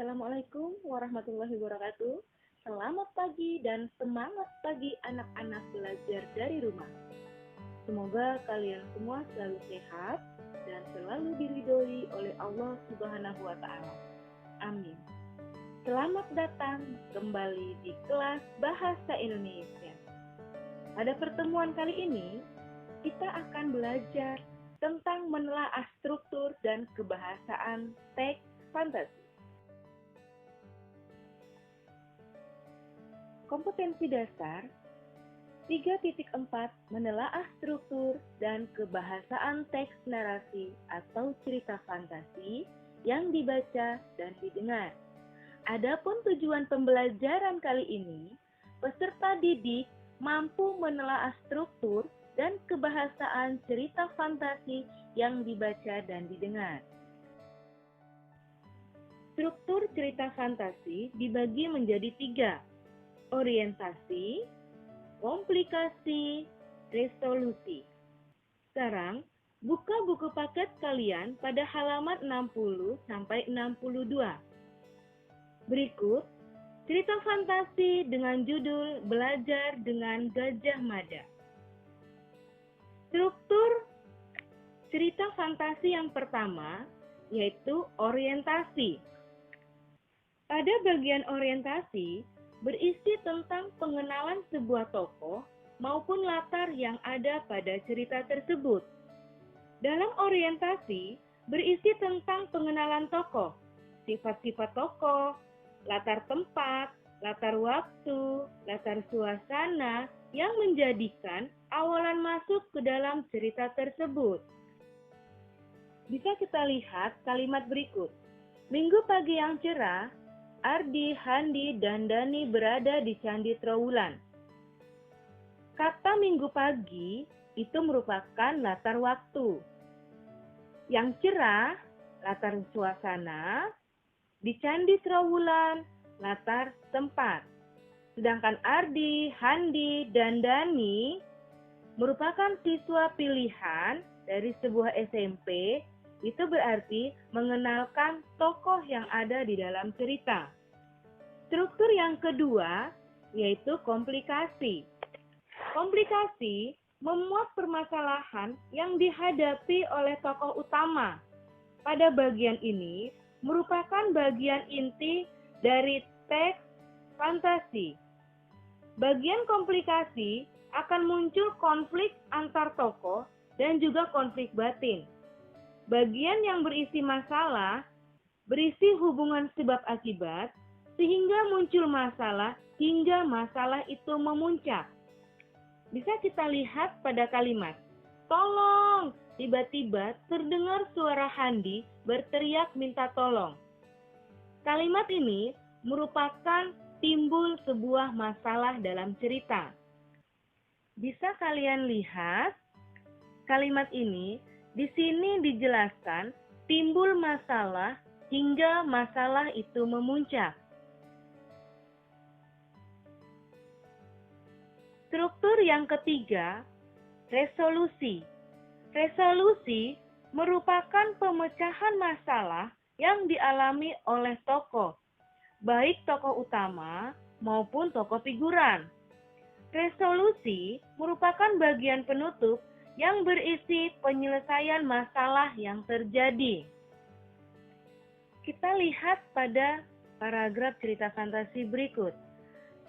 Assalamualaikum warahmatullahi wabarakatuh. Selamat pagi dan semangat pagi anak-anak belajar dari rumah. Semoga kalian semua selalu sehat dan selalu diridhoi oleh Allah Subhanahu wa Ta'ala. Amin. Selamat datang kembali di kelas Bahasa Indonesia. Pada pertemuan kali ini, kita akan belajar tentang menelaah struktur dan kebahasaan teks fantasi. Kompetensi dasar 3.4 menelaah struktur dan kebahasaan teks narasi atau cerita fantasi yang dibaca dan didengar. Adapun tujuan pembelajaran kali ini, peserta didik mampu menelaah struktur dan kebahasaan cerita fantasi yang dibaca dan didengar. Struktur cerita fantasi dibagi menjadi 3. Orientasi, komplikasi, resolusi. Sekarang, buka buku paket kalian pada halaman 60-62. Berikut, cerita fantasi dengan judul Belajar dengan Gajah Mada. Struktur cerita fantasi yang pertama, yaitu orientasi. Pada bagian orientasi, berisi tentang pengenalan sebuah tokoh maupun latar yang ada pada cerita tersebut. Dalam orientasi, berisi tentang pengenalan tokoh, sifat-sifat tokoh, latar tempat, latar waktu, latar suasana yang menjadikan awalan masuk ke dalam cerita tersebut. Bisa kita lihat kalimat berikut. Minggu pagi yang cerah, Ardi, Handi, dan Dani berada di Candi Trowulan. Kata minggu pagi itu merupakan latar waktu. Yang cerah, latar suasana, di Candi Trowulan, latar tempat. Sedangkan Ardi, Handi, dan Dani merupakan siswa pilihan dari sebuah SMP. Itu berarti mengenalkan tokoh yang ada di dalam cerita. Struktur yang kedua yaitu komplikasi. Komplikasi memuat permasalahan yang dihadapi oleh tokoh utama. Pada bagian ini merupakan bagian inti dari teks fantasi. Bagian komplikasi akan muncul konflik antar tokoh dan juga konflik batin. Bagian yang berisi masalah, berisi hubungan sebab akibat, sehingga muncul masalah hingga masalah itu memuncak. Bisa kita lihat pada kalimat, tolong, tiba-tiba terdengar suara Handi berteriak minta tolong. Kalimat ini merupakan timbul sebuah masalah dalam cerita. Bisa kalian lihat kalimat ini. Di sini dijelaskan timbul masalah hingga masalah itu memuncak. Struktur yang ketiga, resolusi. Resolusi merupakan pemecahan masalah yang dialami oleh tokoh, baik tokoh utama maupun tokoh figuran. Resolusi merupakan bagian penutup yang berisi penyelesaian masalah yang terjadi. Kita lihat pada paragraf cerita fantasi berikut.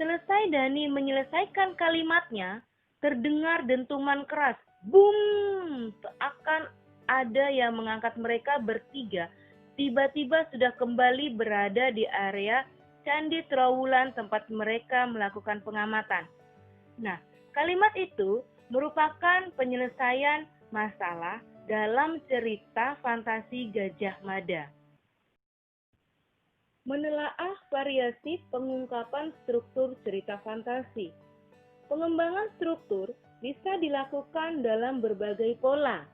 Selesai Dani menyelesaikan kalimatnya, terdengar dentuman keras. Boom! Seakan ada yang mengangkat mereka bertiga. Tiba-tiba sudah kembali berada di area Candi Trowulan tempat mereka melakukan pengamatan. Nah, kalimat itu merupakan penyelesaian masalah dalam cerita fantasi Gajah Mada. Menelaah variasi pengungkapan struktur cerita fantasi. Pengembangan struktur bisa dilakukan dalam berbagai pola.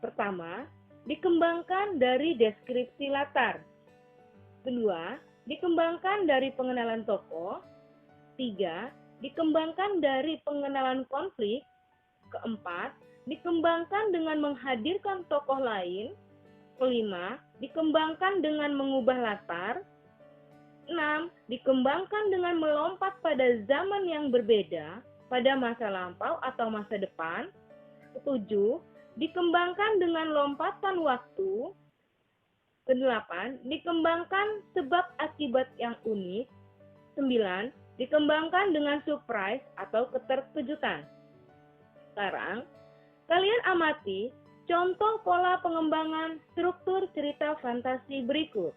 Pertama, dikembangkan dari deskripsi latar. Kedua, dikembangkan dari pengenalan tokoh. Tiga, dikembangkan dari pengenalan konflik. Keempat, dikembangkan dengan menghadirkan tokoh lain. Kelima, dikembangkan dengan mengubah latar. 6. Dikembangkan dengan melompat pada zaman yang berbeda, pada masa lampau atau masa depan. 7. Dikembangkan dengan lompatan waktu. 8. Dikembangkan sebab akibat yang unik. 9. Dikembangkan dengan surprise atau keterkejutan. Sekarang, kalian amati contoh pola pengembangan struktur cerita fantasi berikut.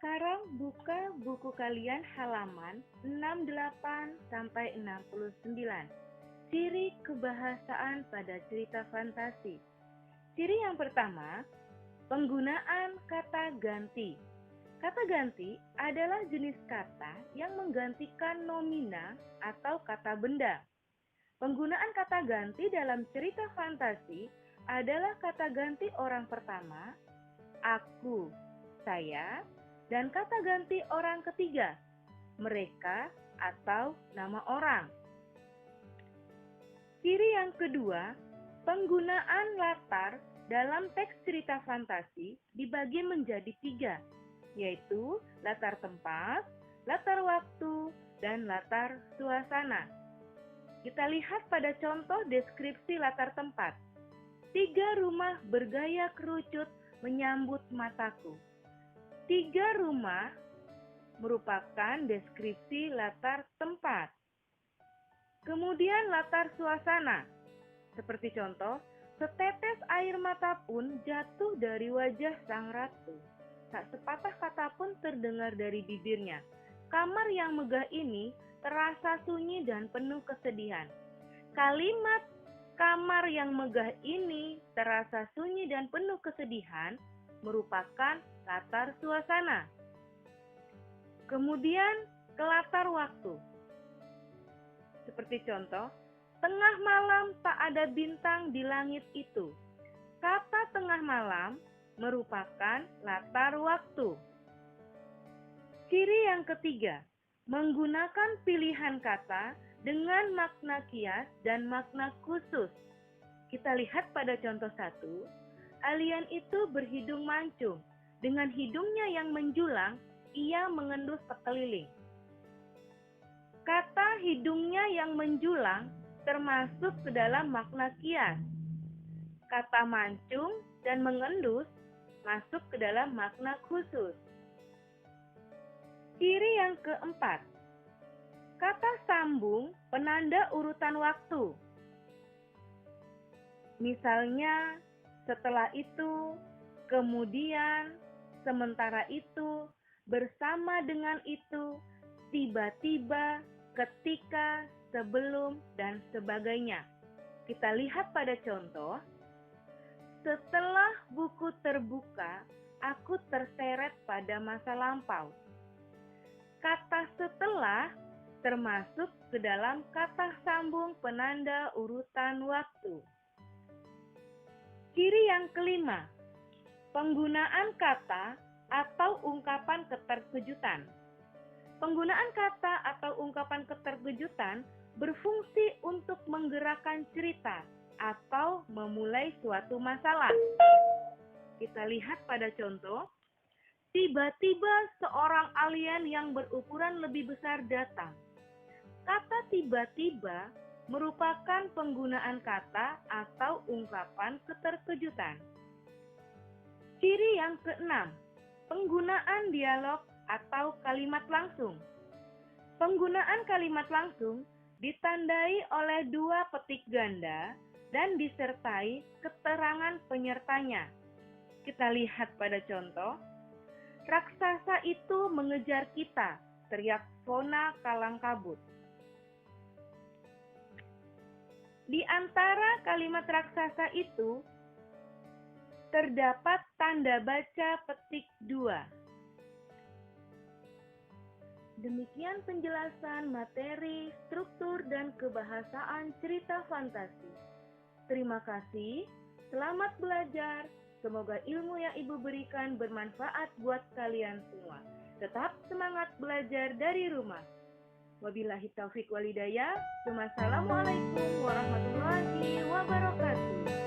Sekarang buka buku kalian halaman 68 sampai 69. Ciri kebahasaan pada cerita fantasi. Ciri yang pertama, penggunaan kata ganti. Kata ganti adalah jenis kata yang menggantikan nomina atau kata benda. Penggunaan kata ganti dalam cerita fantasi adalah kata ganti orang pertama, aku, saya, dan kata ganti orang ketiga, mereka atau nama orang. Ciri yang kedua, penggunaan latar dalam teks cerita fantasi dibagi menjadi 3, yaitu latar tempat, latar waktu, dan latar suasana. Kita lihat pada contoh deskripsi latar tempat. 3 rumah bergaya kerucut menyambut mataku. 3 rumah merupakan deskripsi latar tempat. Kemudian latar suasana. Seperti contoh, setetes air mata pun jatuh dari wajah sang ratu. Tak sepatah kata pun terdengar dari bibirnya. Kamar yang megah ini terasa sunyi dan penuh kesedihan. Kalimat kamar yang megah ini terasa sunyi dan penuh kesedihan merupakan latar suasana. Kemudian ke latar waktu. Seperti contoh, tengah malam tak ada bintang di langit itu. Kata tengah malam merupakan latar waktu. Ciri yang ketiga, menggunakan pilihan kata dengan makna kias dan makna khusus. Kita lihat pada contoh 1. Alien itu berhidung mancung. Dengan hidungnya yang menjulang, ia mengendus sekeliling. Kata hidungnya yang menjulang termasuk ke dalam makna kias. Kata mancung dan mengendus masuk ke dalam makna khusus. Ciri yang keempat, kata sambung penanda urutan waktu. Misalnya, setelah itu, kemudian, sementara itu, bersama dengan itu, tiba-tiba, ketika, sebelum, dan sebagainya. Kita lihat pada contoh. Setelah buku terbuka, aku terseret pada masa lampau. Kata setelah termasuk ke dalam kata sambung penanda urutan waktu. Ciri yang kelima, penggunaan kata atau ungkapan keterkejutan. Penggunaan kata atau ungkapan keterkejutan berfungsi untuk menggerakkan cerita atau memulai suatu masalah. Kita lihat pada contoh, tiba-tiba seorang alien yang berukuran lebih besar datang. Kata tiba-tiba merupakan penggunaan kata atau ungkapan keterkejutan. Ciri yang keenam, penggunaan dialog atau kalimat langsung. Penggunaan kalimat langsung ditandai oleh 2 petik ganda dan disertai keterangan penyertanya. Kita lihat pada contoh, raksasa itu mengejar kita, teriak Fona kalang kabut. Di antara kalimat raksasa itu terdapat tanda baca petik 2. Demikian penjelasan materi, struktur, dan kebahasaan cerita fantasi. Terima kasih, selamat belajar. Semoga ilmu yang Ibu berikan bermanfaat buat kalian semua. Tetap semangat belajar dari rumah. Wabillahi taufiq walhidayah. Wassalamualaikum warahmatullahi wabarakatuh.